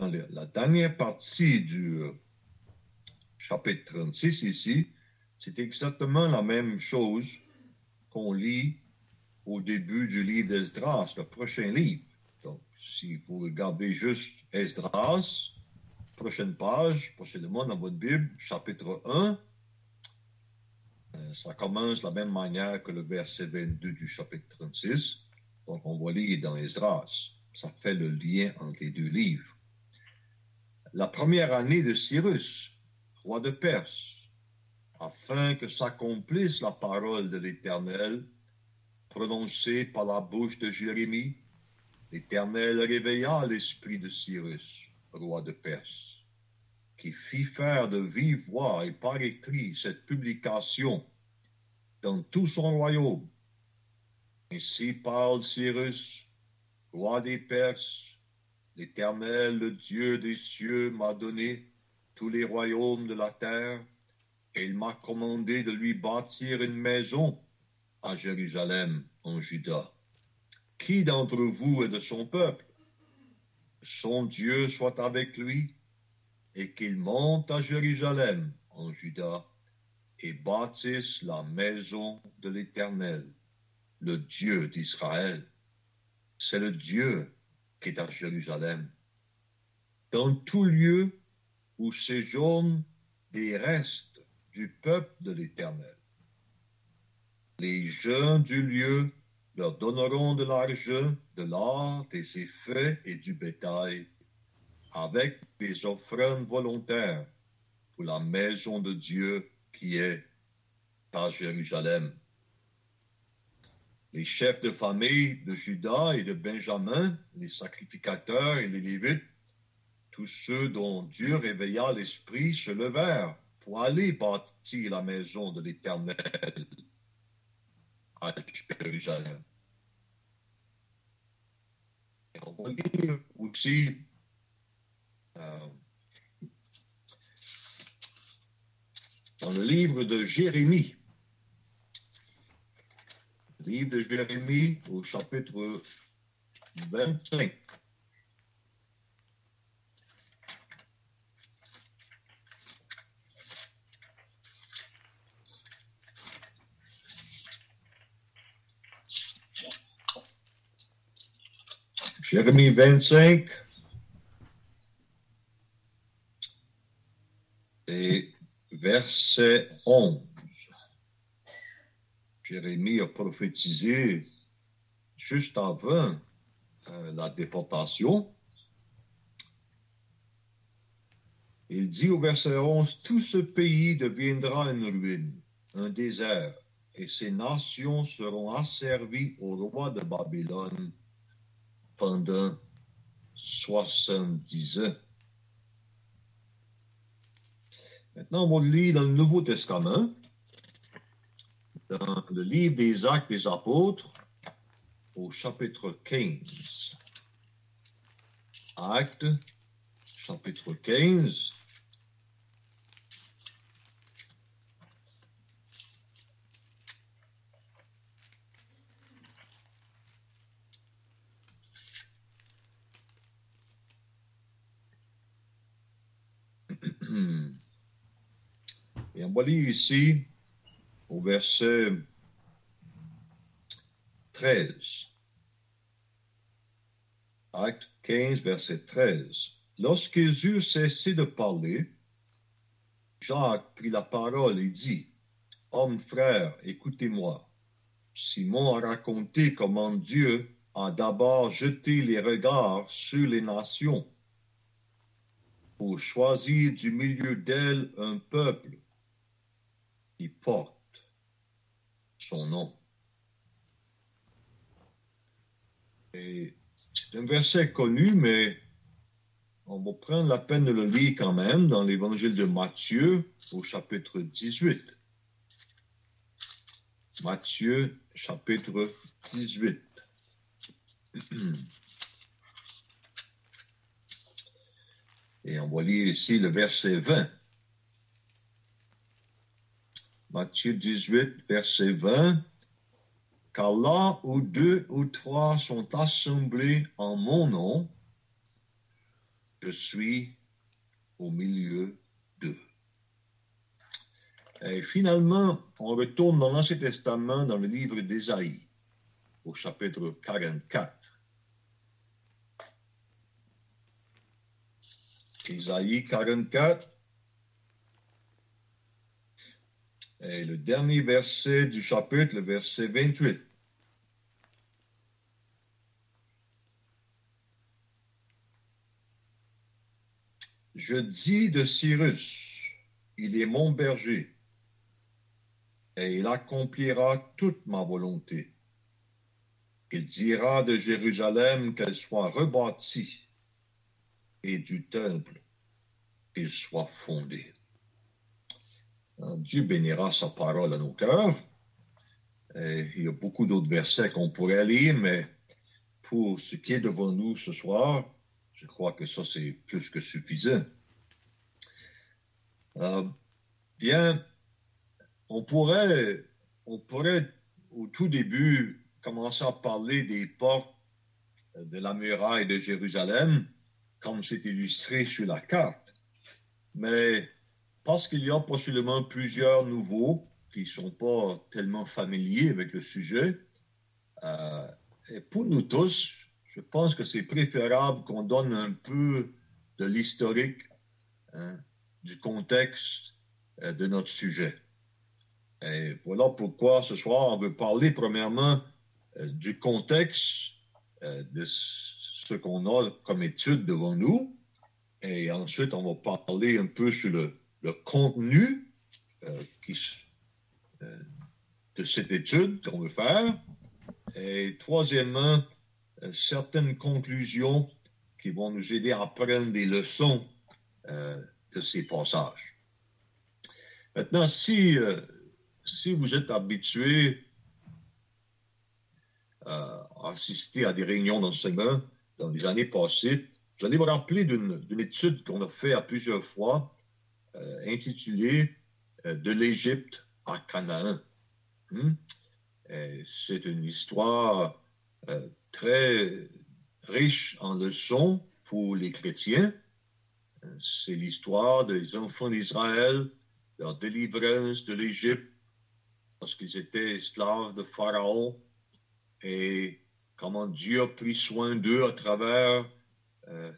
dans la dernière partie du chapitre 36 ici, c'est exactement la même chose qu'on lit au début du livre d'Esdras, le prochain livre. Donc, si vous regardez juste Esdras, prochaine page, prochainement dans votre Bible, chapitre 1, ça commence de la même manière que le verset 22 du chapitre 36. Donc, on va lire dans Esdras. Ça fait le lien entre les deux livres. La première année de Cyrus, roi de Perse, afin que s'accomplisse la parole de l'Éternel, prononcée par la bouche de Jérémie, l'Éternel réveilla l'esprit de Cyrus, roi de Perse, qui fit faire de vive voix et par écrit cette publication dans tout son royaume. Ainsi parle Cyrus, roi des Perses, l'Éternel, le Dieu des cieux, m'a donné tous les royaumes de la terre, et il m'a commandé de lui bâtir une maison à Jérusalem, en Juda. Qui d'entre vous est de son peuple? Son Dieu soit avec lui, et qu'il monte à Jérusalem, en Juda, et bâtisse la maison de l'Éternel, le Dieu d'Israël. C'est le Dieu qui est à Jérusalem. Dans tout lieu où séjournent des restes du peuple de l'Éternel, les gens du lieu leur donneront de l'argent, de l'or, des effets et du bétail, avec des offrandes volontaires pour la maison de Dieu qui est à Jérusalem. Les chefs de famille de Juda et de Benjamin, les sacrificateurs et les Lévites, tous ceux dont Dieu réveilla l'esprit se levèrent pour aller bâtir la maison de l'Éternel à Jérusalem. Et on va lire aussi dans le livre de Jérémie. Le livre de Jérémie au chapitre 25. Jérémie 25 et verset 11. Jérémie a prophétisé juste avant la déportation. Il dit au verset 11, « Tout ce pays deviendra une ruine, un désert, et ces nations seront asservies au roi de Babylone pendant 70 ans. » Maintenant, on va lire dans le Nouveau Testament, dans le livre des Actes des Apôtres, au chapitre 15. Actes, chapitre 15. Et on va lire ici au verset 13. Acte 15, verset 13. Lorsqu'ils eurent cessé de parler, Jacques prit la parole et dit, « Hommes, frères, écoutez-moi. Simon a raconté comment Dieu a d'abord jeté les regards sur les nations pour choisir du milieu d'elles un peuple qui porte son nom. » Et c'est un verset connu, mais on va prendre la peine de le lire quand même dans l'évangile de Matthieu au chapitre 18. Matthieu, chapitre 18. Et on va lire ici le verset 20. Matthieu 18, verset 20. « Car là où 2 ou 3 sont assemblés en mon nom, je suis au milieu d'eux. Et finalement, on retourne dans l'Ancien Testament, dans le livre d'Ésaïe, au chapitre 44. Ésaïe 44. Et le dernier verset du chapitre, le verset 28. Je dis de Cyrus, il est mon berger, et il accomplira toute ma volonté. Il dira de Jérusalem qu'elle soit rebâtie, et du temple qu'il soit fondé. Dieu bénira sa parole à nos cœurs. Et il y a beaucoup d'autres versets qu'on pourrait lire, mais pour ce qui est devant nous ce soir, je crois que ça c'est plus que suffisant. Bien, on pourrait au tout début commencer à parler des portes de la muraille de Jérusalem, comme c'est illustré sur la carte. Mais parce qu'il y a possiblement plusieurs nouveaux qui ne sont pas tellement familiers avec le sujet, et pour nous tous, je pense que c'est préférable qu'on donne un peu de l'historique, du contexte de notre sujet. Et voilà pourquoi ce soir, on veut parler premièrement du contexte de ce qu'on a comme étude devant nous. Et ensuite, on va parler un peu sur le contenu de cette étude qu'on veut faire. Et troisièmement, certaines conclusions qui vont nous aider à prendre des leçons de ces passages. Maintenant, si vous êtes habitué à assister à des réunions d'enseignement dans les années passées, vous allez vous rappeler d'une étude qu'on a faite à plusieurs fois, intitulée De l'Égypte à Canaan. C'est une histoire très riche en leçons pour les chrétiens. C'est l'histoire des enfants d'Israël, leur délivrance de l'Égypte, lorsqu'ils étaient esclaves de Pharaon, et comment Dieu a pris soin d'eux à travers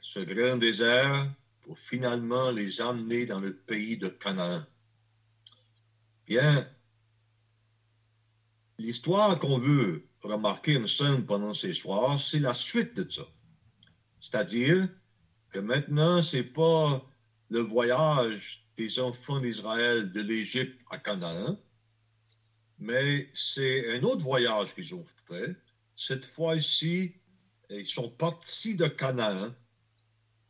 ce grand désert pour finalement les amener dans le pays de Canaan. Bien, l'histoire qu'on veut remarquer ensemble pendant ces soirs, c'est la suite de ça. C'est-à-dire que maintenant, c'est pas le voyage des enfants d'Israël de l'Égypte à Canaan, mais c'est un autre voyage qu'ils ont fait. Cette fois-ci, ils sont partis de Canaan,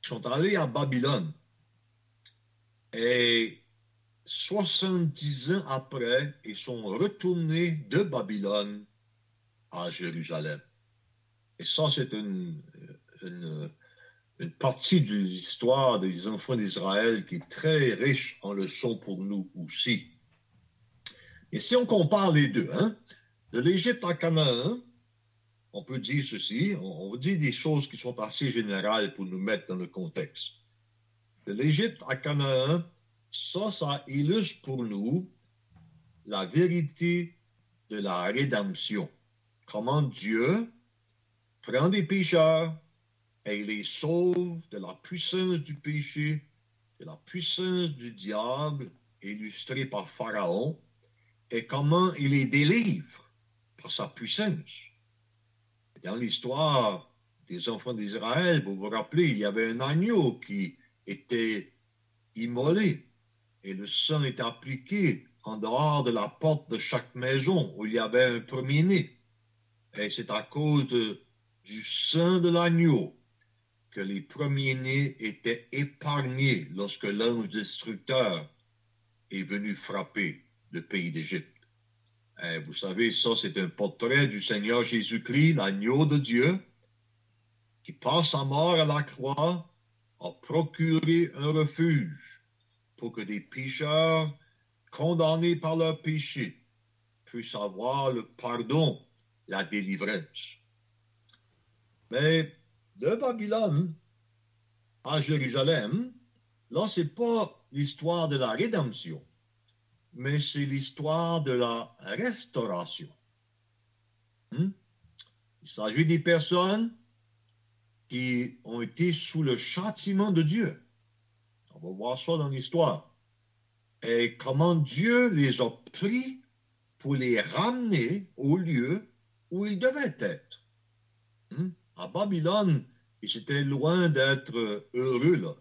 ils sont allés à Babylone. Et 70 ans après, ils sont retournés de Babylone à Jérusalem. Et ça, c'est une partie de l'histoire des enfants d'Israël qui est très riche en leçons pour nous aussi. Et si on compare les deux, de l'Égypte à Canaan, on peut dire ceci, on dit des choses qui sont assez générales pour nous mettre dans le contexte. De l'Égypte à Canaan, ça illustre pour nous la vérité de la rédemption. Comment Dieu prend des pécheurs et les sauve de la puissance du péché, de la puissance du diable, illustrée par Pharaon, et comment il les délivre par sa puissance. Dans l'histoire des enfants d'Israël, vous vous rappelez, il y avait un agneau qui était immolé et le sang était appliqué en dehors de la porte de chaque maison où il y avait un premier-né. Et c'est à cause du sang de l'agneau que les premiers-nés étaient épargnés lorsque l'ange destructeur est venu frapper le pays d'Égypte. Et vous savez, ça c'est un portrait du Seigneur Jésus-Christ, l'agneau de Dieu, qui par sa mort à la croix a procuré un refuge pour que des pécheurs condamnés par leur péché puissent avoir le pardon, la délivrance. Mais de Babylone, à Jérusalem, là, c'est pas l'histoire de la rédemption, mais c'est l'histoire de la restauration. Il s'agit des personnes qui ont été sous le châtiment de Dieu. On va voir ça dans l'histoire. Et comment Dieu les a pris pour les ramener au lieu où ils devaient être. À Babylone, ils étaient loin d'être heureux, là.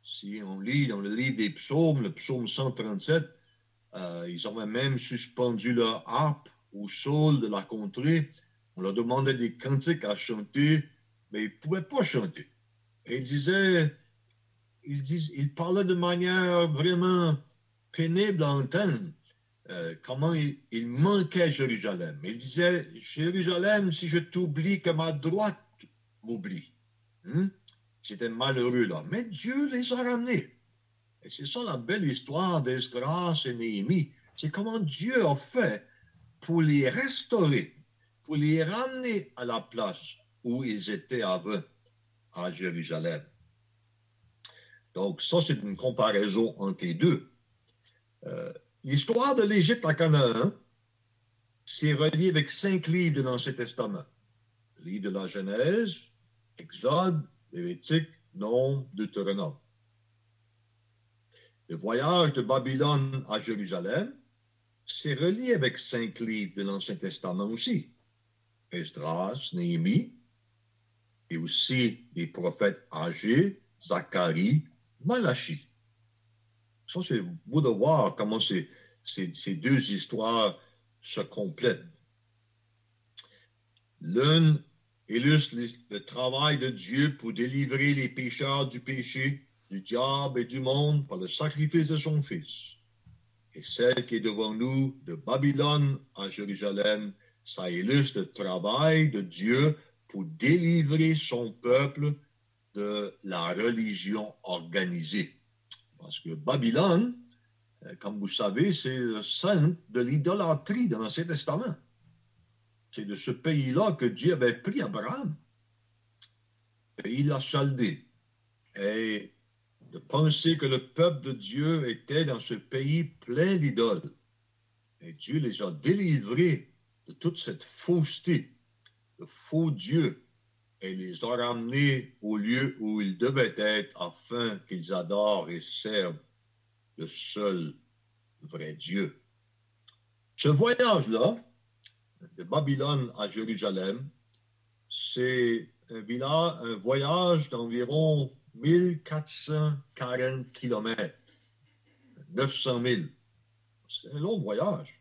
Si on lit dans le livre des psaumes, le psaume 137, ils avaient même suspendu leur harpe au sol de la contrée. On leur demandait des cantiques à chanter, mais ils ne pouvaient pas chanter. Et ils parlaient de manière vraiment pénible à entendre comment il manquait Jérusalem. Il disait, Jérusalem, si je t'oublie, que ma droite m'oublie. J'étais malheureux là. Mais Dieu les a ramenés. Et c'est ça la belle histoire d'Esdras et Néhémie. C'est comment Dieu a fait pour les restaurer, pour les ramener à la place où ils étaient avant, à Jérusalem. Donc ça, c'est une comparaison entre les deux. L'histoire de l'Égypte à Canaan, c'est relié avec 5 livres de l'Ancien Testament. Le livre de la Genèse, Exode, Lévitique, Nombre, Deutéronome. Le voyage de Babylone à Jérusalem, c'est relié avec 5 livres de l'Ancien Testament aussi. Esdras, Néhémie, et aussi les prophètes Agé, Zacharie, Malachie. Ça, c'est beau de voir comment ces deux histoires se complètent. L'une illustre le travail de Dieu pour délivrer les pécheurs du péché, du diable et du monde par le sacrifice de son Fils. Et celle qui est devant nous, de Babylone à Jérusalem, ça illustre le travail de Dieu pour délivrer son peuple de la religion organisée. Parce que Babylone, comme vous savez, c'est le centre de l'idolâtrie dans l'Ancien Testament. C'est de ce pays-là que Dieu avait pris Abraham. Et il l'a chaldé. Et de penser que le peuple de Dieu était dans ce pays plein d'idoles. Et Dieu les a délivrés de toute cette fausseté, de faux dieux, et les a ramenés au lieu où ils devaient être afin qu'ils adorent et servent le seul vrai Dieu. Ce voyage-là, de Babylone à Jérusalem, c'est un voyage d'environ 1440 km, 900 000. C'est un long voyage.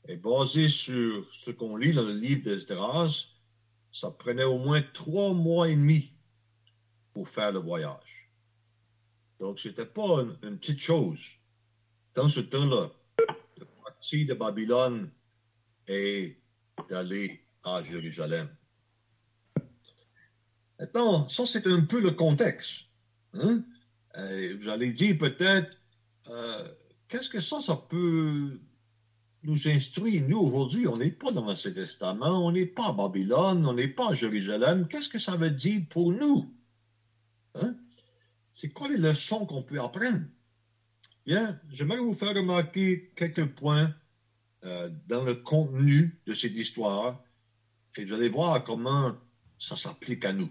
Et basé sur ce qu'on lit dans le livre d'Esdras, ça prenait au moins 3 mois et demi pour faire le voyage. Donc, ce n'était pas une petite chose. Dans ce temps-là, de partir de Babylone et d'aller à Jérusalem. Maintenant, ça, c'est un peu le contexte. Vous allez dire peut-être, qu'est-ce que ça peut nous instruire? Nous, aujourd'hui, on n'est pas dans l'Ancien Testament, on n'est pas à Babylone, on n'est pas à Jérusalem. Qu'est-ce que ça veut dire pour nous? C'est quoi les leçons qu'on peut apprendre? Bien, j'aimerais vous faire remarquer quelques points dans le contenu de cette histoire et vous allez voir comment ça s'applique à nous.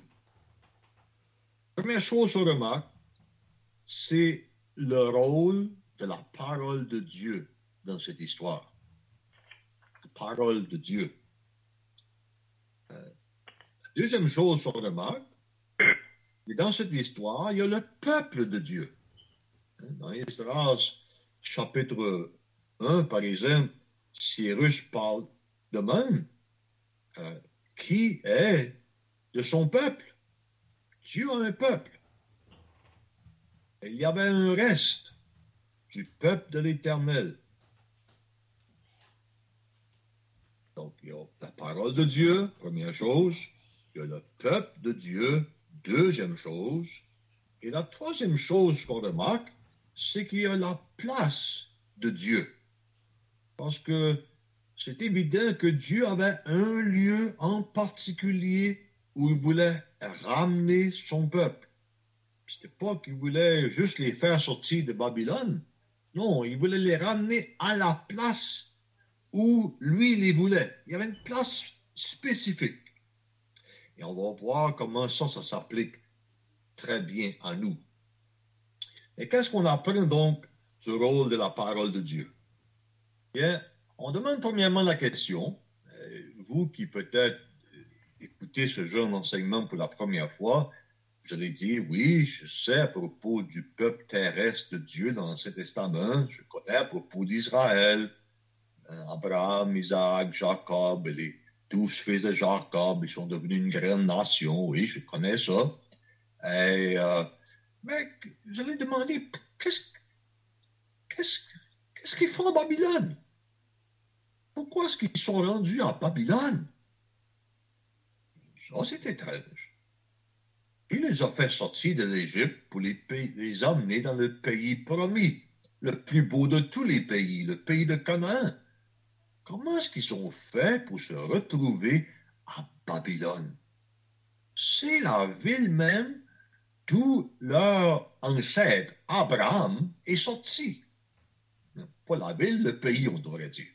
Première chose qu'on remarque, c'est le rôle de la parole de Dieu dans cette histoire. La parole de Dieu. La deuxième chose qu'on remarque, et dans cette histoire, il y a le peuple de Dieu. Dans Esdras, chapitre 1, par exemple, Cyrus parle de même. Qui est de son peuple? Dieu a un peuple. Il y avait un reste du peuple de l'Éternel. Donc, il y a la parole de Dieu, première chose. Il y a le peuple de Dieu, deuxième chose. Et la troisième chose qu'on remarque, c'est qu'il y a la place de Dieu. Parce que c'est évident que Dieu avait un lieu en particulier où il voulait ramener son peuple. C'était pas qu'il voulait juste les faire sortir de Babylone. Non, il voulait les ramener à la place où lui les voulait. Il y avait une place spécifique. Et on va voir comment ça s'applique très bien à nous. Et qu'est-ce qu'on apprend donc du rôle de la parole de Dieu? Bien, on demande premièrement la question, vous qui peut-être écoutez ce genre d'enseignement pour la première fois, vous allez dire, oui, je sais à propos du peuple terrestre de Dieu dans l'Ancien Testament, je connais à propos d'Israël, Abraham, Isaac, Jacob, et les 12 fils de Jacob, ils sont devenus une grande nation, oui, je connais ça. Et, mais vous allez demander, qu'est-ce qu'ils font à Babylone? Pourquoi est-ce qu'ils sont rendus à Babylone? Ça, c'est étrange. Il les a fait sortir de l'Égypte pour les emmener dans le pays promis, le plus beau de tous les pays, le pays de Canaan. Comment est-ce qu'ils ont fait pour se retrouver à Babylone? C'est la ville même d'où leur ancêtre Abraham est sorti. Pas la ville, le pays, on devrait dire.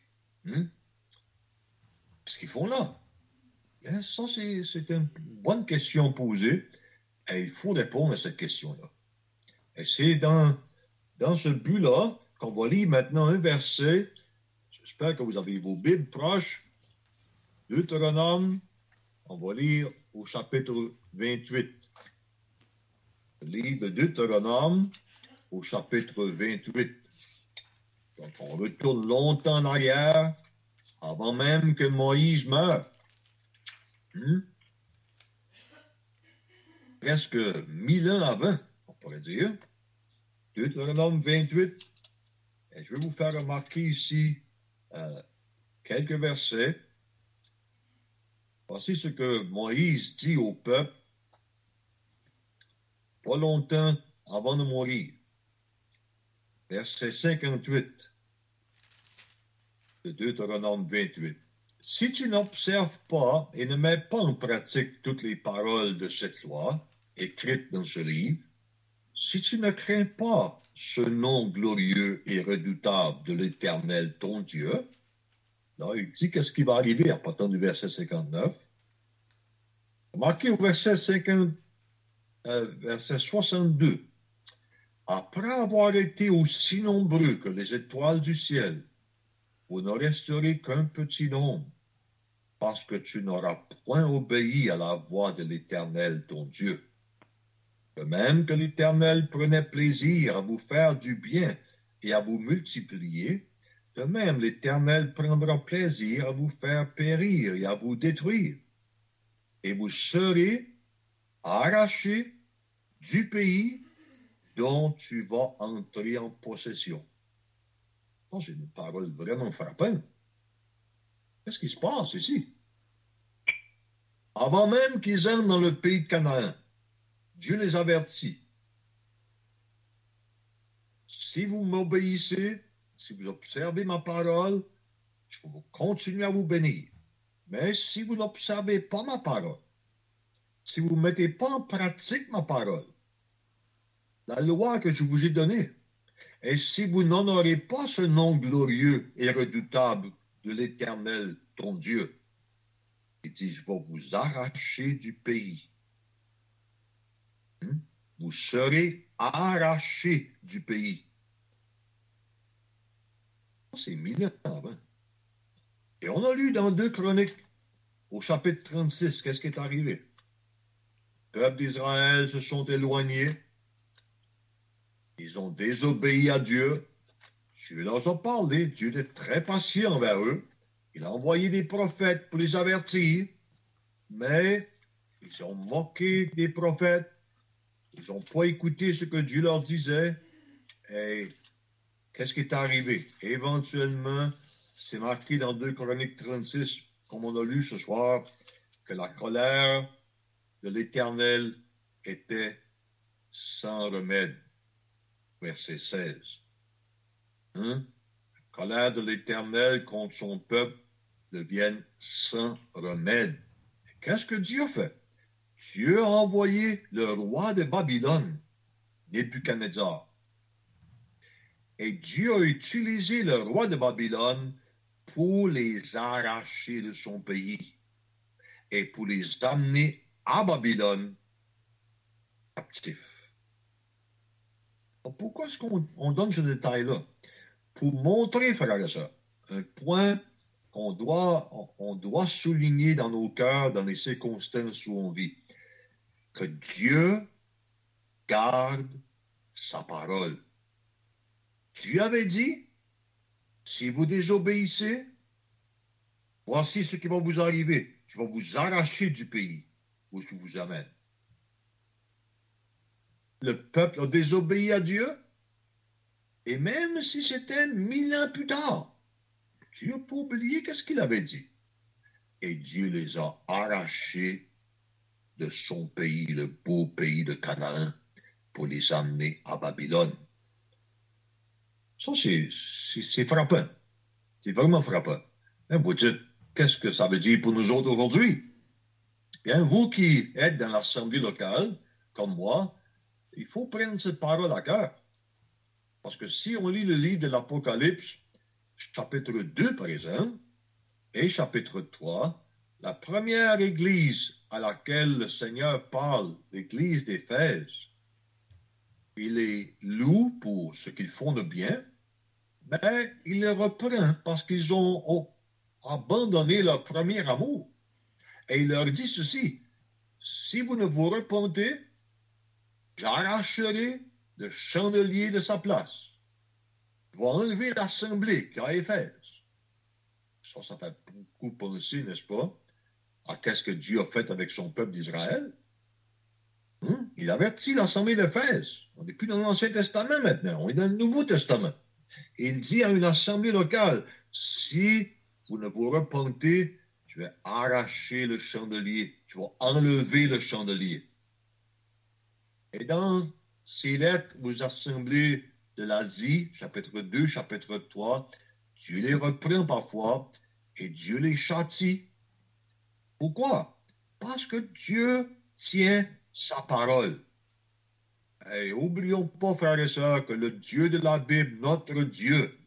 Qu'est-ce qu'ils font là? Bien, ça, c'est une bonne question posée. Et il faut répondre à cette question-là. Et c'est dans ce but-là qu'on va lire maintenant un verset. J'espère que vous avez vos Bibles proches. Deutéronome, on va lire au chapitre 28. Le livre de Deutéronome au chapitre 28. Donc, on retourne longtemps en arrière, avant même que Moïse meure. Presque 1000 ans avant, on pourrait dire. Deutéronome 28. Et je vais vous faire remarquer ici quelques versets. Voici ce que Moïse dit au peuple pas longtemps avant de mourir. Verset 58 de Deutéronome 28. Si tu n'observes pas et ne mets pas en pratique toutes les paroles de cette loi écrites dans ce livre, si tu ne crains pas ce nom glorieux et redoutable de l'Éternel ton Dieu, là, il dit qu'est-ce qui va arriver à partir du verset 59. Marqué au verset 62. Après avoir été aussi nombreux que les étoiles du ciel, vous ne resterez qu'un petit nombre, parce que tu n'auras point obéi à la voix de l'Éternel ton Dieu. De même que l'Éternel prenait plaisir à vous faire du bien et à vous multiplier, de même l'Éternel prendra plaisir à vous faire périr et à vous détruire. Et vous serez arrachés du pays dont tu vas entrer en possession. C'est une parole vraiment frappante. Qu'est-ce qui se passe ici? Avant même qu'ils entrent dans le pays de Canaan, Dieu les avertit. Si vous m'obéissez, si vous observez ma parole, je vais continuer à vous bénir. Mais si vous n'observez pas ma parole, si vous ne mettez pas en pratique ma parole, la loi que je vous ai donnée, et si vous n'honorez pas ce nom glorieux et redoutable de l'Éternel, ton Dieu, il dit, je vais vous arracher du pays. Vous serez arrachés du pays. C'est 1000 ans avant. Et on a lu dans 2 Chroniques, au chapitre 36, qu'est-ce qui est arrivé? Le peuple d'Israël se sont éloignés. Ils ont désobéi à Dieu. Dieu leur a parlé. Dieu était très patient envers eux. Il a envoyé des prophètes pour les avertir. Mais ils ont moqué des prophètes. Ils n'ont pas écouté ce que Dieu leur disait. Et qu'est-ce qui est arrivé? Éventuellement, c'est marqué dans 2 Chroniques 36, comme on a lu ce soir, que la colère de l'Éternel était sans remède. Verset 16. La colère de l'Éternel contre son peuple devienne sans remède. Qu'est-ce que Dieu fait? Dieu a envoyé le roi de Babylone Nebuchadnezzar. Et Dieu a utilisé le roi de Babylone pour les arracher de son pays et pour les amener à Babylone captifs. Pourquoi est-ce qu'on donne ce détail-là? Pour montrer, frères et sœurs, un point qu'on doit souligner dans nos cœurs, dans les circonstances où on vit, que Dieu garde sa parole. Dieu avait dit, si vous désobéissez, voici ce qui va vous arriver. Je vais vous arracher du pays où je vous amène. Le peuple a désobéi à Dieu, et même si c'était 1000 ans plus tard, Dieu n'a pas oublié qu'est-ce qu'il avait dit. Et Dieu les a arrachés de son pays, le beau pays de Canaan, pour les amener à Babylone. Ça, c'est frappant. C'est vraiment frappant. Hein, vous dites, qu'est-ce que ça veut dire pour nous autres aujourd'hui? Bien, vous qui êtes dans l'assemblée locale, comme moi, il faut prendre cette parole à cœur. Parce que si on lit le livre de l'Apocalypse, chapitre 2, par exemple, et chapitre 3, la première église à laquelle le Seigneur parle, l'église d'Éphèse, il les loue pour ce qu'ils font de bien, mais il les reprend parce qu'ils ont abandonné leur premier amour. Et il leur dit ceci, si vous ne vous repentez, j'arracherai le chandelier de sa place. Je vais enlever l'assemblée qui est à Éphèse. Ça fait beaucoup penser, n'est-ce pas, à qu'est-ce que Dieu a fait avec son peuple d'Israël. Il avertit l'assemblée d'Éphèse. On n'est plus dans l'Ancien Testament maintenant, on est dans le Nouveau Testament. Et il dit à une assemblée locale, si vous ne vous repentez, je vais arracher le chandelier, je vais enlever le chandelier. Et dans ces lettres aux assemblées de l'Asie, chapitre 2, chapitre 3, Dieu les reprend parfois et Dieu les châtie. Pourquoi? Parce que Dieu tient sa parole. Et oublions pas, frères et sœurs, que le Dieu de la Bible, notre Dieu,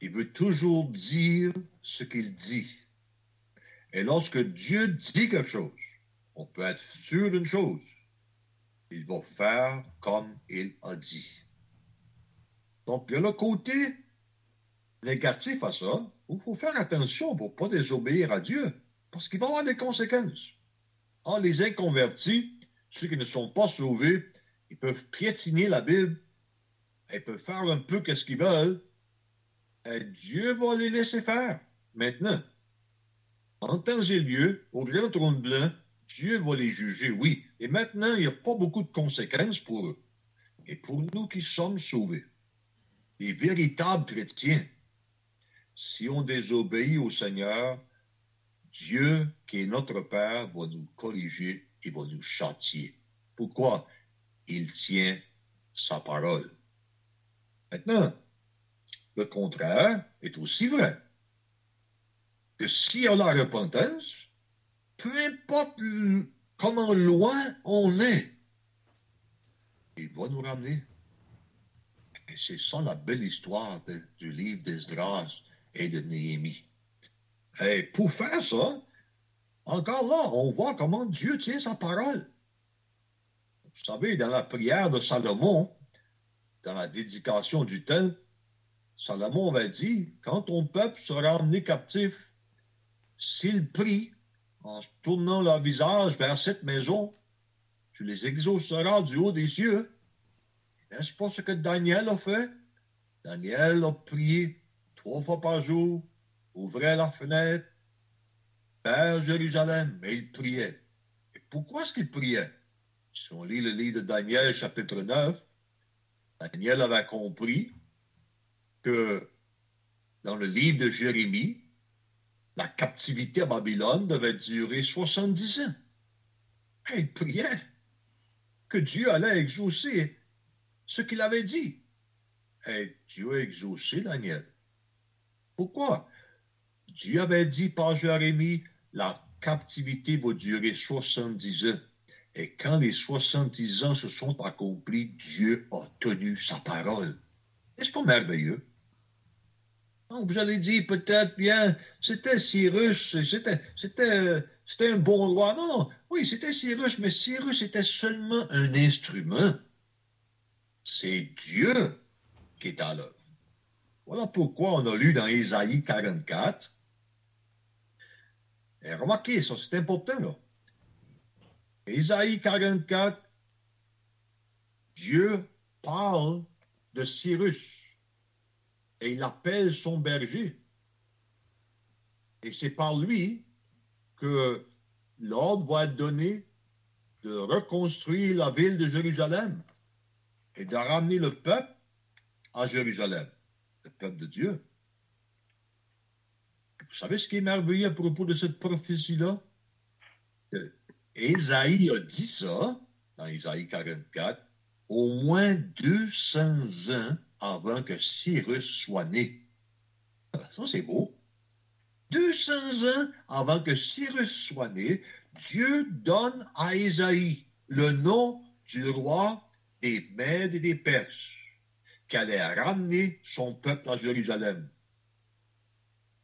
il veut toujours dire ce qu'il dit. Et lorsque Dieu dit quelque chose, on peut être sûr d'une chose, il va faire comme il a dit. Donc, il y a le côté négatif à ça, où il faut faire attention pour ne pas désobéir à Dieu, parce qu'il va y avoir des conséquences. Les inconvertis, ceux qui ne sont pas sauvés, ils peuvent piétiner la Bible, ils peuvent faire un peu ce qu'ils veulent, et Dieu va les laisser faire. Maintenant, en temps et lieu, au grand trône blanc, Dieu va les juger, oui. Et maintenant, il n'y a pas beaucoup de conséquences pour eux. Et pour nous qui sommes sauvés, les véritables chrétiens, si on désobéit au Seigneur, Dieu, qui est notre Père, va nous corriger et va nous châtier. Pourquoi? Il tient sa parole. Maintenant, le contraire est aussi vrai. Que s'il y a la repentance, peu importe comment loin on est, il va nous ramener. Et c'est ça la belle histoire du livre d'Esdras et de Néhémie. Et pour faire ça, encore là, on voit comment Dieu tient sa parole. Vous savez, dans la prière de Salomon, dans la dédication du temple, Salomon avait dit, quand ton peuple sera emmené captif, s'ils prient en tournant leur visage vers cette maison, tu les exauceras du haut des cieux. N'est-ce pas ce que Daniel a fait? Daniel a prié 3 fois par jour, ouvrait la fenêtre, vers Jérusalem, mais il priait. Et pourquoi est-ce qu'il priait? Si on lit le livre de Daniel, chapitre 9, Daniel avait compris que dans le livre de Jérémie, la captivité à Babylone devait durer 70 ans. Et il priait que Dieu allait exaucer ce qu'il avait dit. Et Dieu a exaucé Daniel. Pourquoi? Dieu avait dit par Jérémie, la captivité va durer 70 ans. Et quand les 70 ans se sont accomplis, Dieu a tenu sa parole. N'est-ce pas merveilleux? Donc, vous allez dire peut-être, bien, c'était Cyrus, c'était un bon roi. Non, non, oui, c'était Cyrus, mais Cyrus était seulement un instrument. C'est Dieu qui est à l'œuvre. Voilà pourquoi on a lu dans Ésaïe 44. Et remarquez, ça c'est important là. Ésaïe 44, Dieu parle de Cyrus et il appelle son berger. Et c'est par lui que l'ordre va être donné de reconstruire la ville de Jérusalem et de ramener le peuple à Jérusalem, le peuple de Dieu. Vous savez ce qui est merveilleux à propos de cette prophétie-là? Ésaïe a dit ça, dans Ésaïe 44, au moins 200 ans avant que Cyrus soit né. Ça, c'est beau. 200 ans avant que Cyrus soit né, Dieu donne à Ésaïe le nom du roi des Mèdes et des Perses, qui allait ramener son peuple à Jérusalem.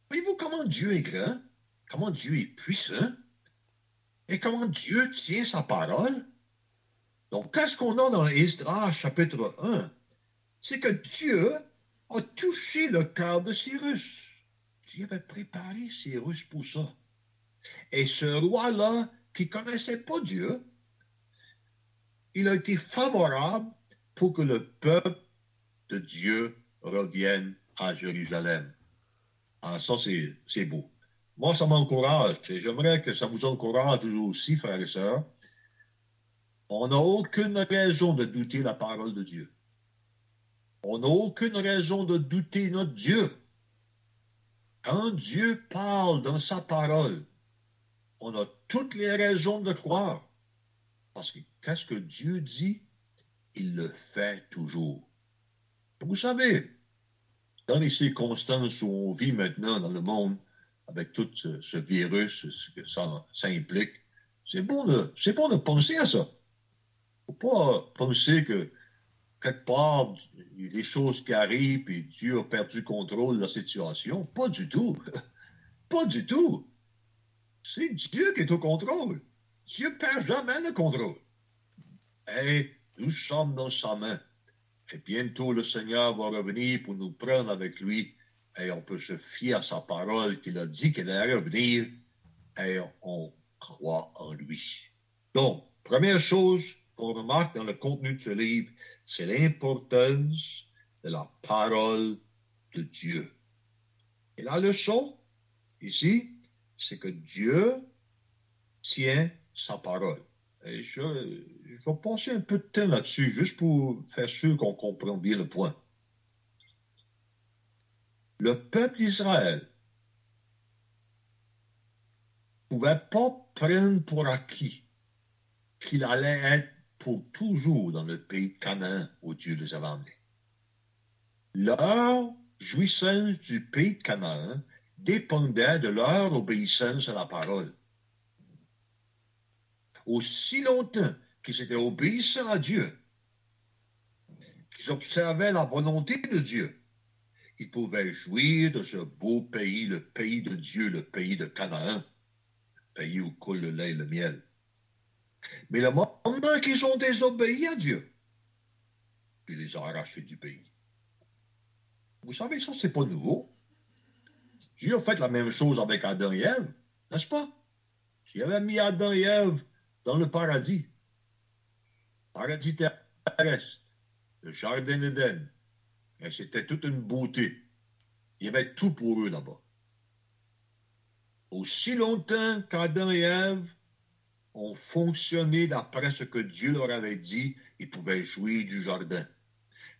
Voyez-vous comment Dieu est grand, comment Dieu est puissant, et comment Dieu tient sa parole? Donc, qu'est-ce qu'on a dans Esdras chapitre 1? C'est que Dieu a touché le cœur de Cyrus. Dieu avait préparé Cyrus pour ça. Et ce roi-là, qui ne connaissait pas Dieu, il a été favorable pour que le peuple de Dieu revienne à Jérusalem. Ah, ça, c'est beau. Moi, ça m'encourage. J'aimerais que ça vous encourage aussi, frères et sœurs. On n'a aucune raison de douter la parole de Dieu. On n'a aucune raison de douter notre Dieu. Quand Dieu parle dans sa parole, on a toutes les raisons de croire. Parce que qu'est-ce que Dieu dit? Il le fait toujours. Vous savez, dans les circonstances où on vit maintenant dans le monde, avec tout ce virus, ce que ça implique, c'est bon de penser à ça. Il ne faut pas penser que quelque part, il y a des choses qui arrivent et Dieu a perdu contrôle de la situation. Pas du tout. Pas du tout. C'est Dieu qui est au contrôle. Dieu ne perd jamais le contrôle. Et nous sommes dans sa main. Et bientôt le Seigneur va revenir pour nous prendre avec lui. Et on peut se fier à sa parole qu'il a dit qu'il allait revenir. Et on croit en lui. Donc, première chose qu'on remarque dans le contenu de ce livre, c'est l'importance de la parole de Dieu. Et la leçon, ici, c'est que Dieu tient sa parole. Et je vais passer un peu de temps là-dessus, juste pour faire sûr qu'on comprend bien le point. Le peuple d'Israël ne pouvait pas prendre pour acquis qu'il allait être pour toujours dans le pays de Canaan où Dieu les avait emmenés. Leur jouissance du pays de Canaan dépendait de leur obéissance à la parole. Aussi longtemps qu'ils étaient obéissants à Dieu, qu'ils observaient la volonté de Dieu, ils pouvaient jouir de ce beau pays, le pays de Dieu, le pays de Canaan, le pays où coule le lait et le miel. Mais le moment qu'ils ont désobéi à Dieu, il les a arrachés du pays. Vous savez, ça, c'est pas nouveau. Dieu a fait la même chose avec Adam et Ève, n'est-ce pas? Dieu avait mis Adam et Ève dans le paradis terrestre, le jardin d'Éden. Et c'était toute une beauté. Il y avait tout pour eux là-bas. Aussi longtemps qu'Adam et Ève ont fonctionné d'après ce que Dieu leur avait dit, ils pouvaient jouir du jardin.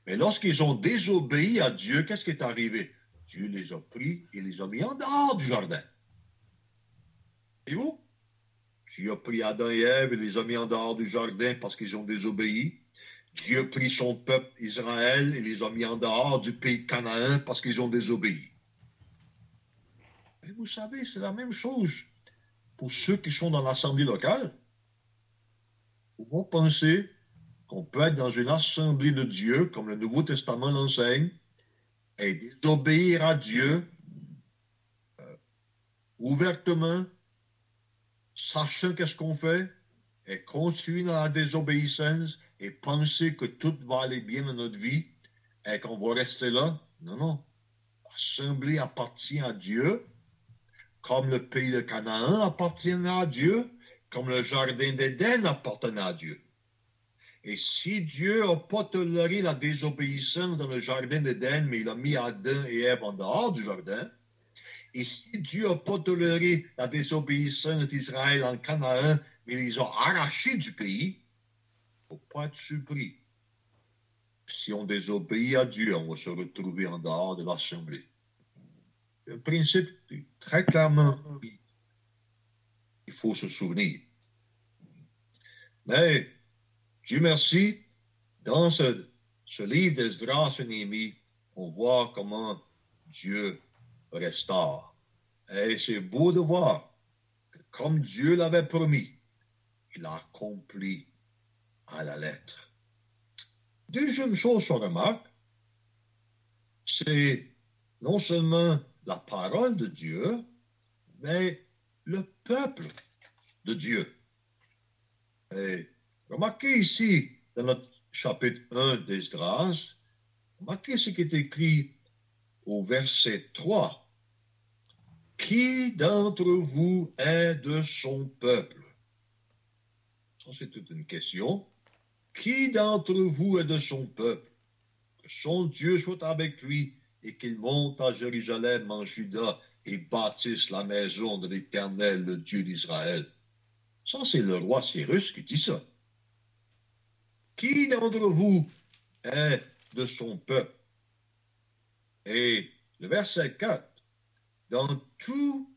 Mais lorsqu'ils ont désobéi à Dieu, qu'est-ce qui est arrivé? Dieu les a pris et les a mis en dehors du jardin. Et vous? Dieu a pris Adam et Ève et les a mis en dehors du jardin parce qu'ils ont désobéi. Dieu a pris son peuple Israël et les a mis en dehors du pays de Canaan parce qu'ils ont désobéi. Et vous savez, c'est la même chose pour ceux qui sont dans l'assemblée locale. faut pas penser qu'on peut être dans une assemblée de Dieu, comme le Nouveau Testament l'enseigne, et désobéir à Dieu ouvertement, sachant qu'est-ce qu'on fait, et continuer dans la désobéissance et penser que tout va aller bien dans notre vie et qu'on va rester là. Non, non. L'assemblée appartient à Dieu, comme le pays de Canaan appartient à Dieu, comme le jardin d'Éden appartenait à Dieu. Et si Dieu n'a pas toléré la désobéissance dans le jardin d'Éden, mais il a mis Adam et Ève en dehors du jardin, et si Dieu n'a pas toléré la désobéissance d'Israël en Canaan, mais ils les a arrachés du pays, il ne faut pas être surpris. Si on désobéit à Dieu, on va se retrouver en dehors de l'assemblée. Le principe est très clairement, il faut se souvenir. Mais, Dieu merci, dans ce livre d'Esdras et Néhémie, on voit comment Dieu restaure. Et c'est beau de voir que comme Dieu l'avait promis, il a accompli à la lettre. Deuxième chose qu'on remarque, c'est non seulement la parole de Dieu, mais le peuple de Dieu. Et remarquez ici, dans notre chapitre 1 d'Esdras, remarquez ce qui est écrit au verset 3. Qui d'entre vous est de son peuple? Ça, c'est toute une question. Qui d'entre vous est de son peuple? Que son Dieu soit avec lui et qu'il monte à Jérusalem en Juda et bâtisse la maison de l'Éternel, le Dieu d'Israël. Ça, c'est le roi Cyrus qui dit ça. Qui d'entre vous est de son peuple? Et le verset 4. Dans tout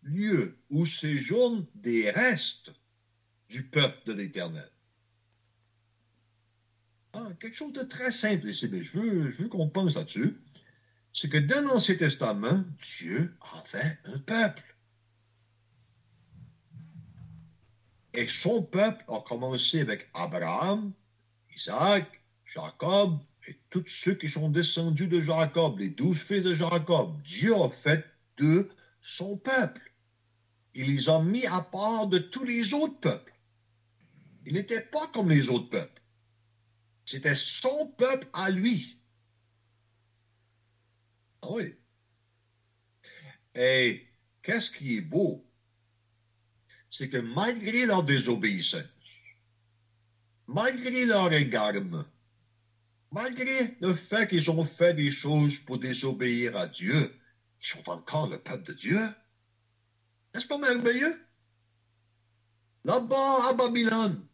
lieu où séjournent des restes du peuple de l'Éternel. Quelque chose de très simple ici, mais je veux qu'on pense là-dessus. C'est que dans l'Ancien Testament, Dieu avait un peuple. Et son peuple a commencé avec Abraham, Isaac, Jacob et tous ceux qui sont descendus de Jacob, les 12 fils de Jacob. Dieu a fait d'eux son peuple. Il les a mis à part de tous les autres peuples. Il n'était pas comme les autres peuples. C'était son peuple à lui. Ah oui. Et qu'est-ce qui est beau? C'est que malgré leur désobéissance, malgré leur égarement, malgré le fait qu'ils ont fait des choses pour désobéir à Dieu, ils sont encore le peuple de Dieu. N'est-ce pas merveilleux? Là-bas à Babylone,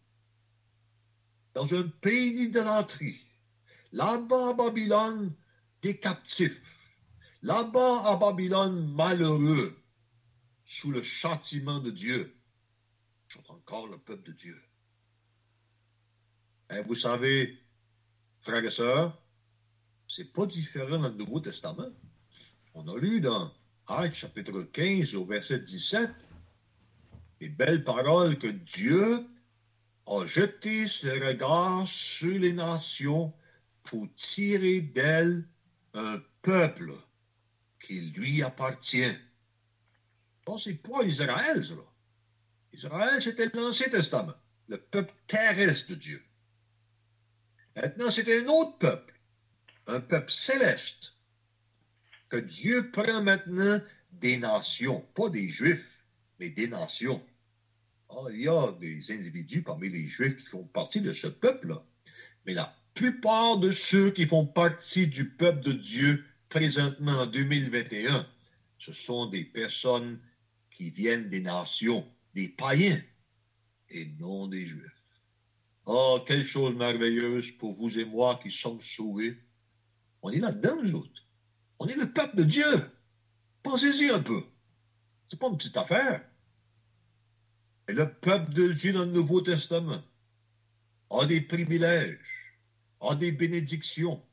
dans un pays d'idolâtrie, là-bas à Babylone, des captifs, là-bas à Babylone, malheureux, sous le châtiment de Dieu, sont encore le peuple de Dieu. Et vous savez, frères et sœurs, c'est pas différent dans le Nouveau Testament. On a lu dans Actes chapitre 15 au verset 17 les belles paroles que Dieu a jeté ses regards sur les nations pour tirer d'elles un peuple qui lui appartient. Bon, c'est pas Israël, ça. Israël, c'était l'Ancien Testament, le peuple terrestre de Dieu. Maintenant, c'est un autre peuple, un peuple céleste, que Dieu prend maintenant des nations, pas des Juifs, mais des nations. Alors, il y a des individus parmi les Juifs qui font partie de ce peuple-là, mais la plupart de ceux qui font partie du peuple de Dieu présentement en 2021, ce sont des personnes qui viennent des nations, des païens, et non des Juifs. Oh, quelle chose merveilleuse pour vous et moi qui sommes sauvés. On est là-dedans, nous autres. On est le peuple de Dieu. Pensez-y un peu. C'est pas une petite affaire. Et le peuple de Dieu dans le Nouveau Testament a des privilèges, a des bénédictions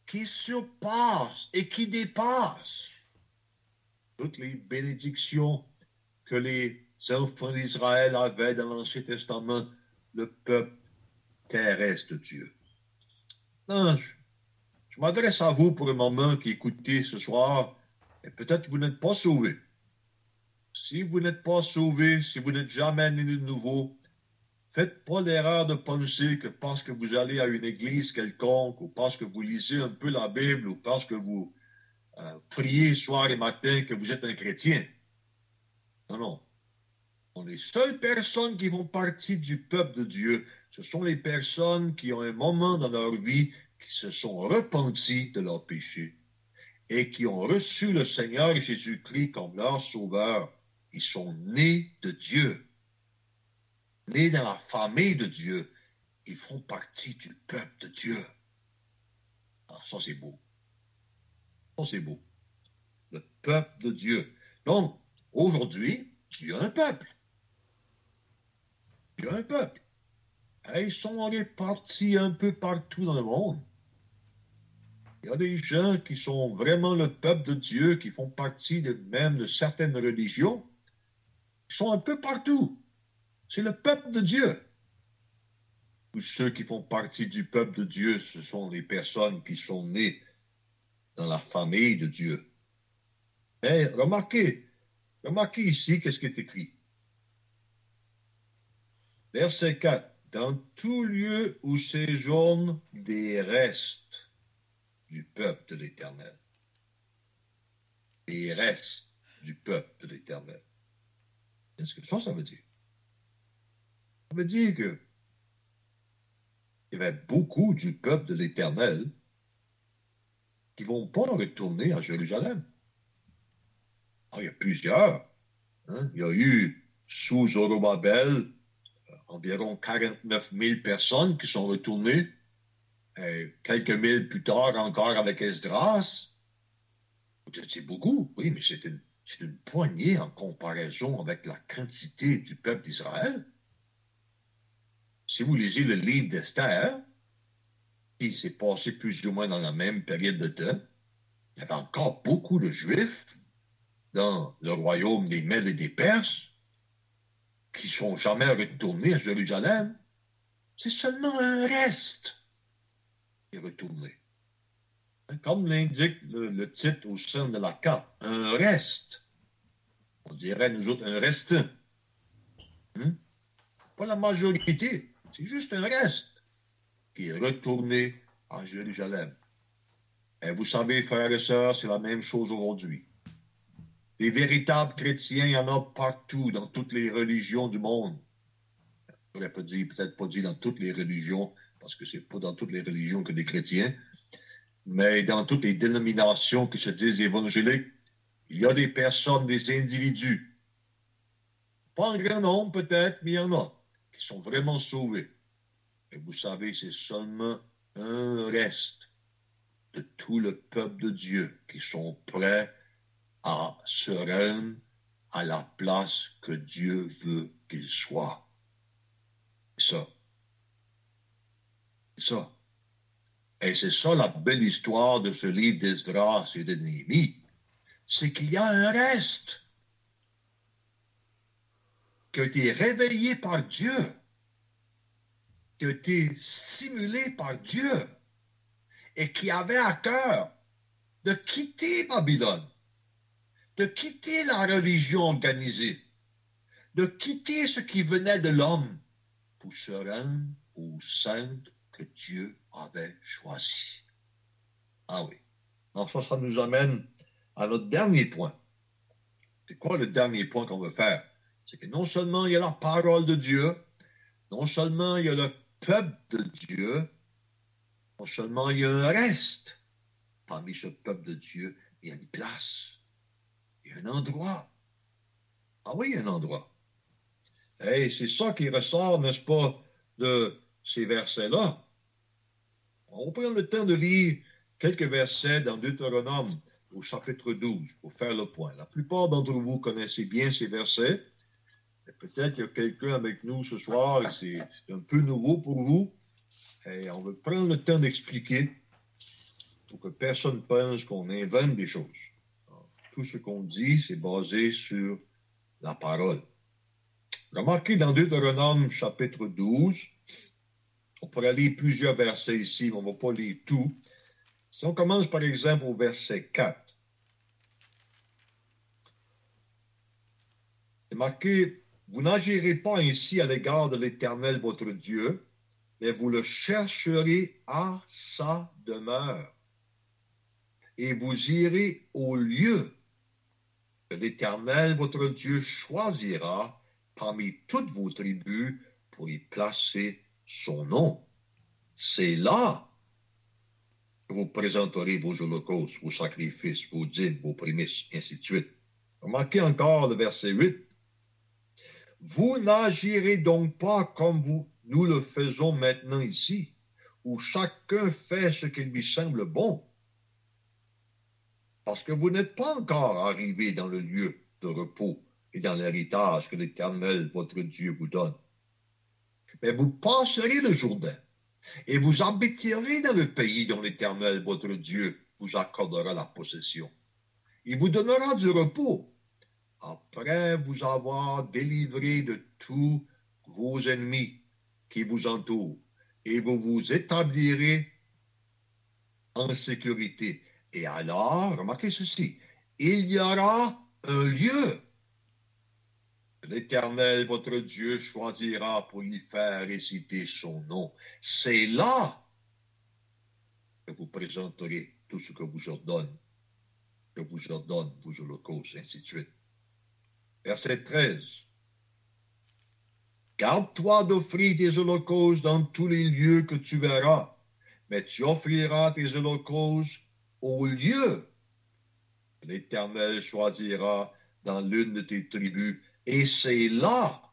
qui surpassent et qui dépassent toutes les bénédictions que les enfants d'Israël avaient dans l'Ancien Testament le peuple terrestre de Dieu. Non, je m'adresse à vous pour un moment qui écoutez ce soir, et peut-être vous n'êtes pas sauvés. Si vous n'êtes pas sauvés, si vous n'êtes jamais né de nouveau, faites pas l'erreur de penser que parce que vous allez à une église quelconque, ou parce que vous lisez un peu la Bible, ou parce que vous priez soir et matin, que vous êtes un chrétien. Non, non. Les seules personnes qui font partie du peuple de Dieu, ce sont les personnes qui ont un moment dans leur vie qui se sont repentis de leurs péchés et qui ont reçu le Seigneur Jésus-Christ comme leur sauveur. Ils sont nés de Dieu, nés dans la famille de Dieu. Ils font partie du peuple de Dieu. Ah, ça c'est beau. Ça c'est beau. Le peuple de Dieu. Donc, aujourd'hui, Dieu a un peuple. Dieu a un peuple. Et ils sont répartis un peu partout dans le monde. Il y a des gens qui sont vraiment le peuple de Dieu, qui font partie même de certaines religions. Ils sont un peu partout. C'est le peuple de Dieu. Tous ceux qui font partie du peuple de Dieu, ce sont les personnes qui sont nées dans la famille de Dieu. Mais remarquez ici qu'est-ce qui est écrit. Verset 4. Dans tout lieu où séjournent des restes du peuple de l'Éternel. Des restes du peuple de l'Éternel. Qu'est-ce que ça veut dire? Ça veut dire que il y avait beaucoup du peuple de l'Éternel qui ne vont pas retourner à Jérusalem. Alors, il y a plusieurs. Hein? Il y a eu, sous Zorobabel, environ 49 000 personnes qui sont retournées. Et quelques mille plus tard encore avec Esdras. C'est beaucoup, oui, mais c'est une poignée en comparaison avec la quantité du peuple d'Israël. Si vous lisez le livre d'Esther, qui s'est passé plus ou moins dans la même période de temps, il y avait encore beaucoup de Juifs dans le royaume des Mèdes et des Perses qui ne sont jamais retournés à Jérusalem. C'est seulement un reste qui est retourné. Comme l'indique le titre au sein de la carte, un reste. On dirait nous autres un restant. Pas la majorité, c'est juste un reste qui est retourné à Jérusalem. Et vous savez, frères et sœurs, c'est la même chose aujourd'hui. Des véritables chrétiens, il y en a partout, dans toutes les religions du monde. Je n'aurais peut-être pas dit dans toutes les religions, parce que c'est pas dans toutes les religions que des chrétiens, mais dans toutes les dénominations qui se disent évangéliques, il y a des personnes, des individus, pas en grand nombre peut-être, mais il y en a, qui sont vraiment sauvés. Et vous savez, c'est seulement un reste de tout le peuple de Dieu qui sont prêts à se rendre à la place que Dieu veut qu'ils soient. C'est ça. C'est ça. Et c'est ça la belle histoire de ce livre d'Esdras et de Néhémie. C'est qu'il y a un reste qui a été réveillé par Dieu, qui a été stimulé par Dieu et qui avait à cœur de quitter Babylone, de quitter la religion organisée, de quitter ce qui venait de l'homme pour se rendre au centre que Dieu avait choisi. Ah oui. Donc ça nous amène à notre dernier point. C'est quoi le dernier point qu'on veut faire? C'est que non seulement il y a la parole de Dieu, non seulement il y a le peuple de Dieu, non seulement il y a un reste parmi ce peuple de Dieu, il y a une place, il y a un endroit. Ah oui, il y a un endroit. Et c'est ça qui ressort, n'est-ce pas, de ces versets-là. On prend le temps de lire quelques versets dans Deutéronome au chapitre 12 pour faire le point. La plupart d'entre vous connaissez bien ces versets. Peut-être qu'il y a quelqu'un avec nous ce soir et c'est un peu nouveau pour vous. Et on veut prendre le temps d'expliquer pour que personne pense qu'on invente des choses. Alors, tout ce qu'on dit, c'est basé sur la parole. Remarquez dans Deutéronome chapitre 12, on pourrait lire plusieurs versets ici, mais on ne va pas lire tout. Si on commence par exemple au verset 4, c'est marqué, vous n'agirez pas ainsi à l'égard de l'Éternel votre Dieu, mais vous le chercherez à sa demeure. Et vous irez au lieu que l'Éternel votre Dieu choisira parmi toutes vos tribus pour y placer son nom. C'est là que vous présenterez vos holocaustes, vos sacrifices, vos dîmes, vos prémices, ainsi de suite. Remarquez encore le verset 8. Vous n'agirez donc pas comme nous le faisons maintenant ici, où chacun fait ce qui lui semble bon, parce que vous n'êtes pas encore arrivé dans le lieu de repos et dans l'héritage que l'Éternel, votre Dieu, vous donne. Mais vous passerez le Jourdain, et vous habiterez dans le pays dont l'Éternel, votre Dieu, vous accordera la possession. Il vous donnera du repos, après vous avoir délivré de tous vos ennemis qui vous entourent, et vous vous établirez en sécurité. Et alors, remarquez ceci, il y aura un lieu que l'Éternel, votre Dieu, choisira pour y faire réciter son nom. C'est là que vous présenterez tout ce que vous ordonne vos holocaustes, ainsi de suite. Verset 13. Garde-toi d'offrir tes holocaustes dans tous les lieux que tu verras, mais tu offriras tes holocaustes au lieu que l'Éternel choisira dans l'une de tes tribus, et c'est là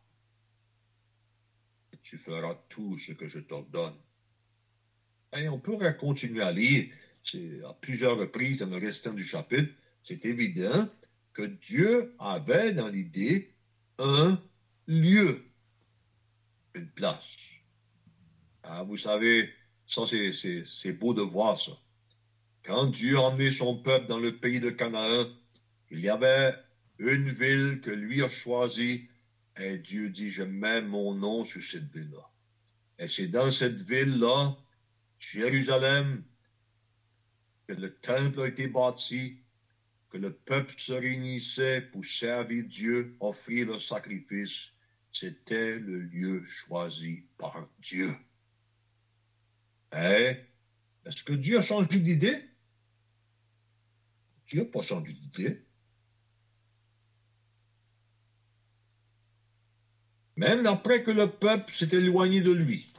que tu feras tout ce que je t'ordonne. Et on pourrait continuer à lire à plusieurs reprises dans le restant du chapitre. C'est évident que Dieu avait dans l'idée un lieu, une place. Ah, vous savez, ça c'est beau de voir ça. Quand Dieu a emmené son peuple dans le pays de Canaan, il y avait une ville que lui a choisie, et Dieu dit, je mets mon nom sur cette ville-là. Et c'est dans cette ville-là, Jérusalem, que le temple a été bâti, que le peuple se réunissait pour servir Dieu, offrir le sacrifice. C'était le lieu choisi par Dieu. Et est-ce que Dieu a changé d'idée? Dieu n'a pas changé d'idée. Même après que le peuple s'est éloigné de lui,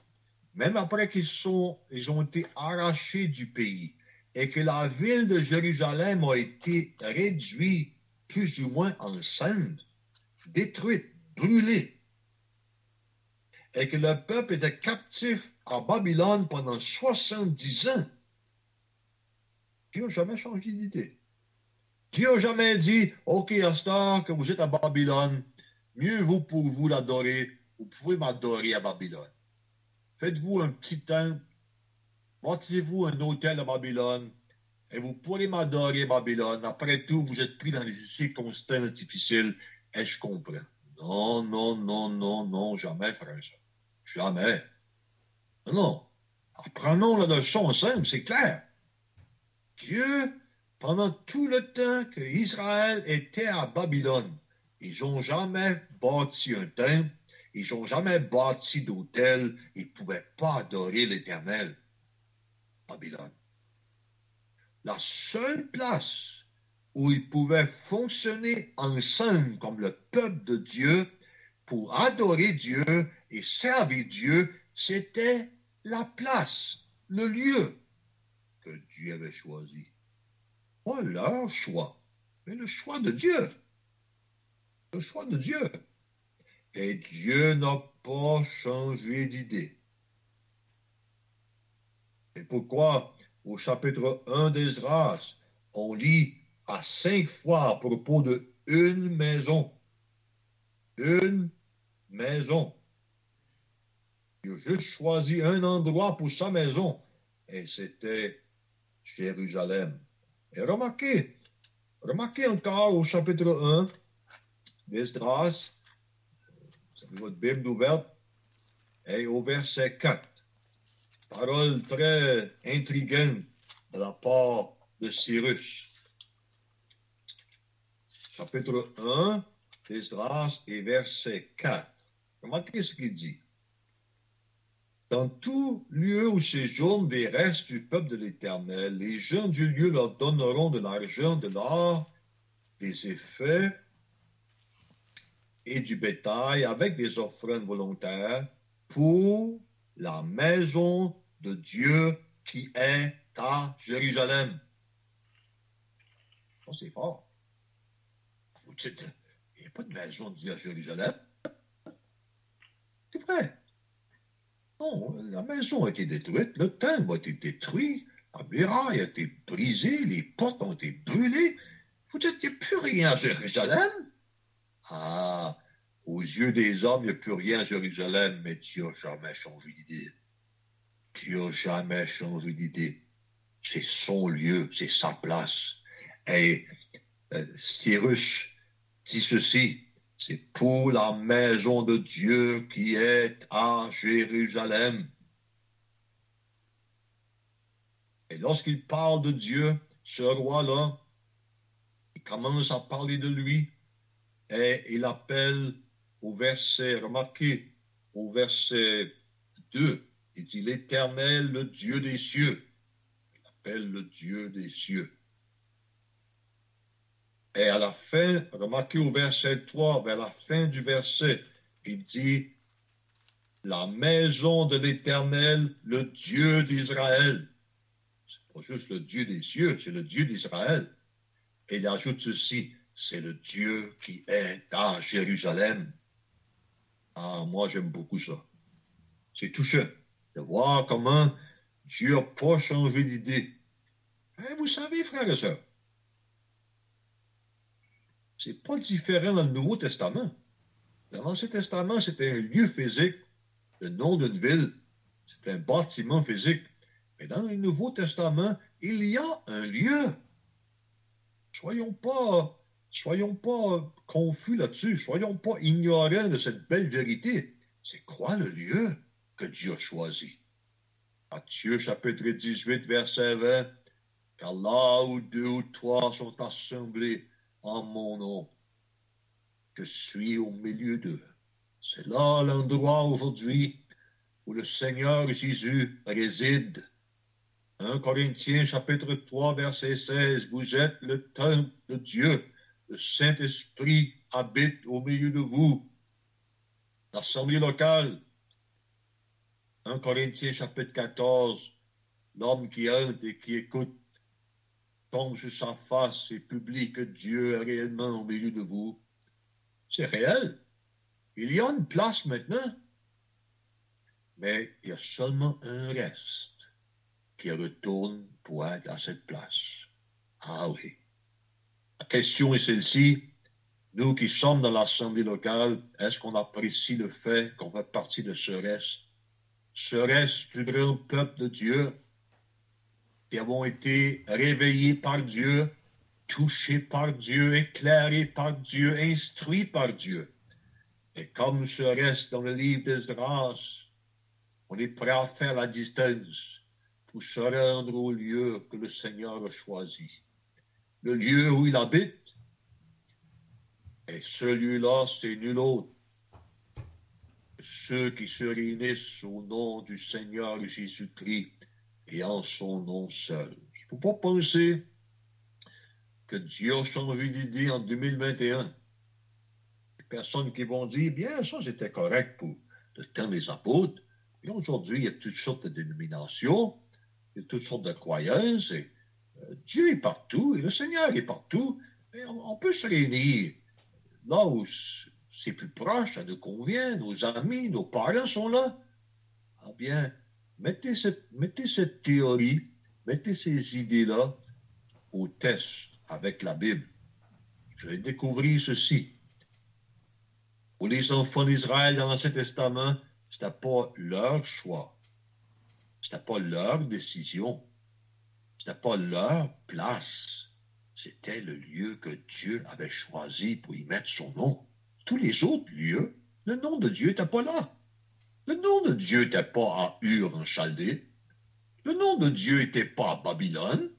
même après ils ont été arrachés du pays, et que la ville de Jérusalem a été réduite plus ou moins en cendres, détruite, brûlée, et que le peuple était captif à Babylone pendant 70 ans, Dieu n'a jamais changé d'idée. Dieu n'a jamais dit, OK, à ce temps que vous êtes à Babylone, mieux vaut pour vous l'adorer, vous pouvez m'adorer à Babylone. Faites-vous un petit temple, bâtissez-vous un hôtel à Babylone, et vous pourrez m'adorer à Babylone. Après tout, vous êtes pris dans des circonstances difficiles, et je comprends. Non, non, non, non, non, jamais, frère. Jamais. Non. Apprenons la leçon ensemble, c'est clair. Dieu, pendant tout le temps que Israël était à Babylone, ils n'ont jamais bâti un temple, ils n'ont jamais bâti d'hôtel, ils ne pouvaient pas adorer l'Éternel. Babylone. La seule place où ils pouvaient fonctionner ensemble comme le peuple de Dieu pour adorer Dieu et servir Dieu, c'était la place, le lieu que Dieu avait choisi. Pas leur choix, mais le choix de Dieu. Le choix de Dieu. Et Dieu n'a pas changé d'idée. C'est pourquoi, au chapitre 1 d'Esdras, on lit à 5 fois à propos de une maison. Une maison. Il a juste choisi un endroit pour sa maison, et c'était Jérusalem. Et remarquez encore au chapitre 1 d'Esdras, votre Bible ouverte et au verset 4. Parole très intrigante de la part de Cyrus. Chapitre 1 d'Esdras et verset 4. Remarquez ce qu'il dit. Dans tout lieu où séjournent des restes du peuple de l'Éternel, les gens du lieu leur donneront de l'argent, de l'or, des effets et du bétail avec des offrandes volontaires pour la maison de Dieu qui est à Jérusalem. Oh, c'est fort. Vous dites, il n'y a pas de maison de Dieu à Jérusalem. C'est vrai. Non, la maison a été détruite, le temple a été détruit, la muraille a été brisée, les portes ont été brûlées. Vous dites, il n'y a plus rien à Jérusalem. Ah, aux yeux des hommes, il n'y a plus rien à Jérusalem, mais Dieu n'a jamais changé d'idée. Dieu n'a jamais changé d'idée. C'est son lieu, c'est sa place. Et Cyrus dit ceci, c'est pour la maison de Dieu qui est à Jérusalem. Et lorsqu'il parle de Dieu, ce roi-là, il commence à parler de lui et il appelle au verset, remarquez, au verset 2, il dit l'Éternel, le Dieu des cieux. Il appelle le Dieu des cieux. Et à la fin, remarquez au verset 3, vers la fin du verset, il dit la maison de l'Éternel, le Dieu d'Israël. C'est pas juste le Dieu des cieux, c'est le Dieu d'Israël. Et il ajoute ceci, c'est le Dieu qui est à Jérusalem. Ah, moi j'aime beaucoup ça. C'est touchant de voir comment Dieu n'a pas changé d'idée. Et vous savez, frères et sœurs, c'est pas différent dans le Nouveau Testament. Dans l'Ancien Testament, c'était un lieu physique, le nom d'une ville, c'est un bâtiment physique. Mais dans le Nouveau Testament, il y a un lieu. Soyons pas confus là-dessus. Soyons pas ignorants de cette belle vérité. C'est quoi le lieu que Dieu a choisi? Matthieu chapitre 18, verset 20. Car là où 2 ou 3 sont assemblés en mon nom, je suis au milieu d'eux. C'est là l'endroit aujourd'hui où le Seigneur Jésus réside. 1 Corinthiens chapitre 3 verset 16, vous êtes le temple de Dieu, le Saint-Esprit habite au milieu de vous. L'assemblée locale, 1 Corinthiens chapitre 14, l'homme qui hante et qui écoute tombe sur sa face et publie que Dieu est réellement au milieu de vous. C'est réel. Il y a une place maintenant, mais il y a seulement un reste qui retourne pour être à cette place. Ah oui. La question est celle-ci. Nous qui sommes dans l'assemblée locale, est-ce qu'on apprécie le fait qu'on fait partie de ce reste du grand peuple de Dieu, qui avons été réveillés par Dieu, touchés par Dieu, éclairés par Dieu, instruits par Dieu. Et comme ce reste dans le livre d'Esdras, on est prêt à faire la distance pour se rendre au lieu que le Seigneur a choisi. Le lieu où il habite. Et ce lieu-là, c'est nul autre que ceux qui se réunissent au nom du Seigneur Jésus-Christ et en son nom seul. Il ne faut pas penser que Dieu a changé d'idée en 2021. Les personnes qui vont dire, bien, ça c'était correct pour le temps des apôtres, et aujourd'hui, il y a toutes sortes de dénominations, il y a toutes sortes de croyances, et Dieu est partout, et le Seigneur est partout, et on peut se réunir là où c'est plus proche, ça nous convient, nos amis, nos parents sont là. Ah bien, mettez cette théorie, mettez ces idées-là au test avec la Bible. Je vais découvrir ceci. Pour les enfants d'Israël dans l'Ancien Testament, ce n'était pas leur choix. Ce n'était pas leur décision. Ce n'était pas leur place. C'était le lieu que Dieu avait choisi pour y mettre son nom. Tous les autres lieux, Le nom de Dieu n'était pas là. Le nom de Dieu n'était pas à Ur en Chaldée. Le nom de Dieu n'était pas à Babylone.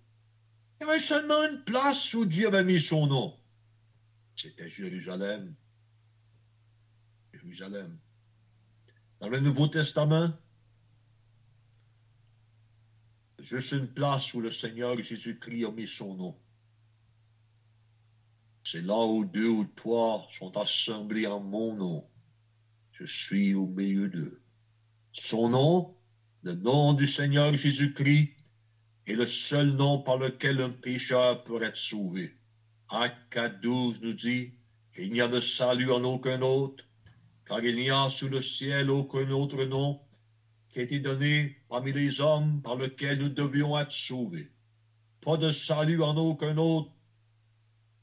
Il y avait seulement une place où Dieu avait mis son nom. C'était Jérusalem. Jérusalem. Dans le Nouveau Testament, juste une place où le Seigneur Jésus-Christ a mis son nom. C'est là où 2 ou 3 sont assemblés en mon nom. Je suis au milieu d'eux. Son nom, le nom du Seigneur Jésus-Christ, est le seul nom par lequel un pécheur peut être sauvé. Acte 4:12 nous dit, il n'y a de salut en aucun autre, car il n'y a sous le ciel aucun autre nom qui a été donné parmi les hommes par lequel nous devions être sauvés. Pas de salut en aucun autre,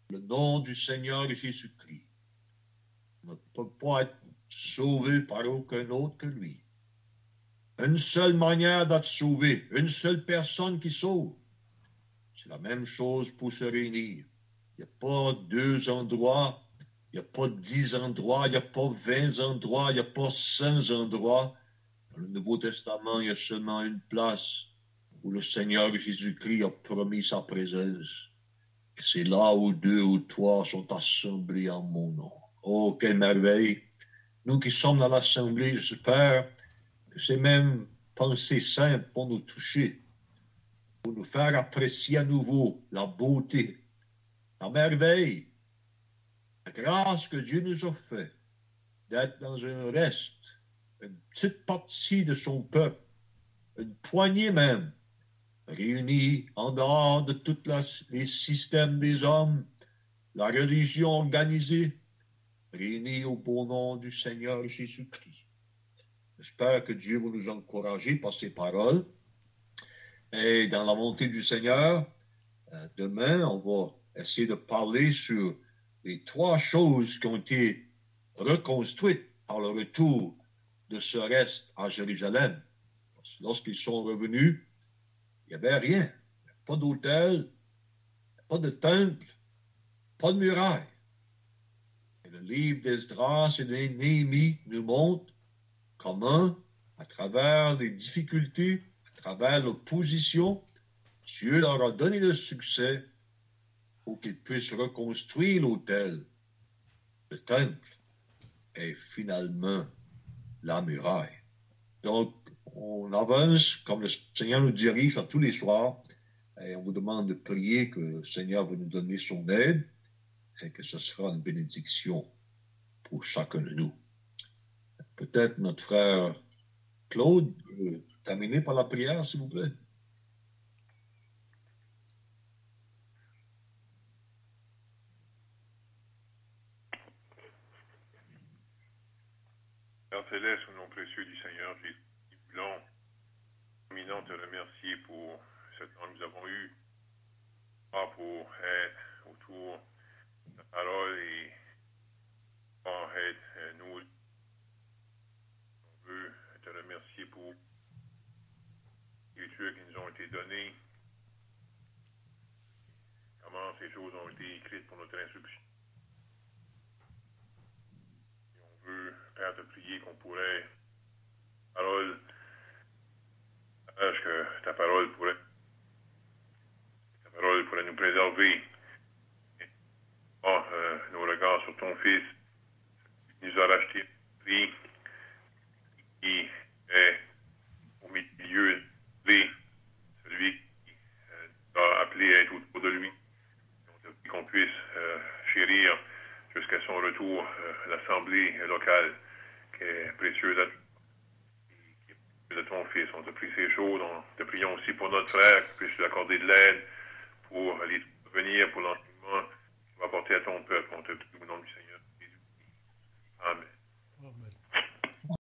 le nom du Seigneur Jésus-Christ. On ne peut pas être sauvé par aucun autre que lui. Une seule manière d'être sauvé, une seule personne qui sauve. C'est la même chose pour se réunir. Il n'y a pas 2 endroits, il n'y a pas 10 endroits, il n'y a pas 20 endroits, il n'y a pas 100 endroits. Dans le Nouveau Testament, il y a seulement une place où le Seigneur Jésus-Christ a promis sa présence. Et c'est là où 2 ou 3 sont assemblés en mon nom. Oh, quelle merveille! Nous qui sommes dans l'assemblée, j'espère que ces mêmes pensées simples vont nous toucher, pour nous faire apprécier à nouveau la beauté, la merveille, la grâce que Dieu nous a fait d'être dans un reste, une petite partie de son peuple, une poignée même, réunis en dehors de tous les systèmes des hommes, la religion organisée, réunis au beau nom du Seigneur Jésus-Christ. J'espère que Dieu va nous encourager par ses paroles. Et dans la volonté du Seigneur, demain, on va essayer de parler sur les 3 choses qui ont été reconstruites par le retour de ce reste à Jérusalem. Lorsqu'ils sont revenus, il n'y avait rien. Pas d'hôtel, pas de temple, pas de muraille. Et le livre d'Esdras et de Néhémie nous montre comment, à travers les difficultés, à travers l'opposition, Dieu leur a donné le succès pour qu'ils puissent reconstruire l'autel, le temple et finalement la muraille. Donc, on avance comme le Seigneur nous dirige à tous les soirs et on vous demande de prier que le Seigneur va nous donner son aide et que ce sera une bénédiction pour chacun de nous. Peut-être notre frère Claude peut terminer par la prière, s'il vous plaît. Père Céleste, au nom précieux du Seigneur Jésus, nous voulons éminemment te remercier pour ce temps que nous avons eu, pour être autour de ta parole et pour être nous. On veut te remercier pour les écritures qui nous ont été données, comment ces choses ont été écrites pour notre instruction. Et on veut, Père, te prier qu'on pourrait, que ta parole pourrait nous préserver. Nos regards sur ton Fils, qui nous a racheté prix, qui est au milieu de celui qui nous a appelé à être autour de lui. Qu'on puisse chérir jusqu'à son retour l'Assemblée locale qui est précieuse de ton Fils. On te prie ces choses. On te prions aussi pour notre frère qui puisse lui accorder de l'aide pour les venir, pour